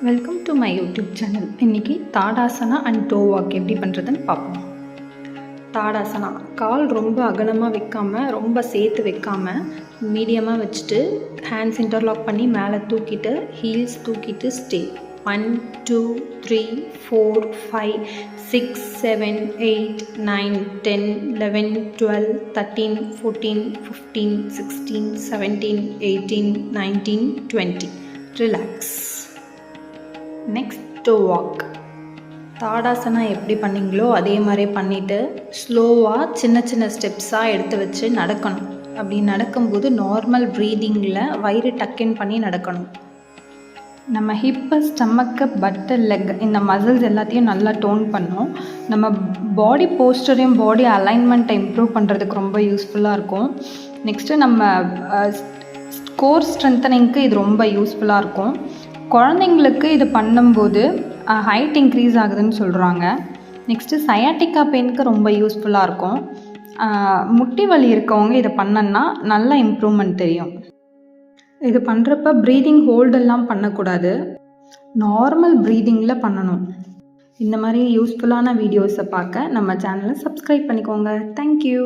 Welcome to my YouTube channel. இன்றைக்கி Tadasana and to walk எப்படி பண்ணுறதுன்னு பார்ப்போம். தாடாசனா, கால் ரொம்ப அகலமாக வைக்காமல் ரொம்ப சேர்த்து வைக்காமல் மீடியமாக வச்சுட்டு ஹேண்ட்ஸ் இன்டர்லாக் பண்ணி மேலே தூக்கிட்டு ஹீல்ஸ் தூக்கிட்டு stay. 1 2 3 4 5 6 7 8 9 10 11 12 13 14 15 16 17 18 19 20. Relax. Next toe walk. Tadasana எப்படி பண்ணிங்களோ அதே மாதிரி பண்ணிவிட்டு ஸ்லோவாக சின்ன சின்ன ஸ்டெப்ஸாக எடுத்து வச்சு நடக்கணும். அப்படி நடக்கும்போது நார்மல் ப்ரீதிங்கில் வயிறு டக்கின் பண்ணி நடக்கணும். நம்ம ஹிப்பு, ஸ்டமக்கு, பட்டு, லெக் இந்த மசில்ஸ் எல்லாத்தையும் நல்லா டோன் பண்ணும். நம்ம பாடி போஸ்டரையும் பாடி அலைன்மெண்ட்டை இம்ப்ரூவ் பண்ணுறதுக்கு ரொம்ப யூஸ்ஃபுல்லாக இருக்கும். நெக்ஸ்ட்டு நம்ம கோர் ஸ்ட்ரென்தனிங்க்கு இது ரொம்ப யூஸ்ஃபுல்லாக இருக்கும். குழந்தைங்களுக்கு இது பண்ணும்போது ஹைட் இன்க்ரீஸ் ஆகுதுன்னு சொல்கிறாங்க. நெக்ஸ்ட்டு சயாட்டிக்கா பெயினுக்கு ரொம்ப யூஸ்ஃபுல்லாக இருக்கும். முட்டி வலி இருக்கவங்க இதை பண்ணன்னா நல்ல இம்ப்ரூவ்மெண்ட் தெரியும். இது பண்ணுறப்ப ப்ரீதிங் ஹோல்டெல்லாம் பண்ணக்கூடாது, நார்மல் ப்ரீதிங்கில் பண்ணணும். இந்த மாதிரி யூஸ்ஃபுல்லான வீடியோஸை பார்க்க நம்ம சேனலை சப்ஸ்கிரைப் பண்ணிக்கோங்க. தேங்க்யூ.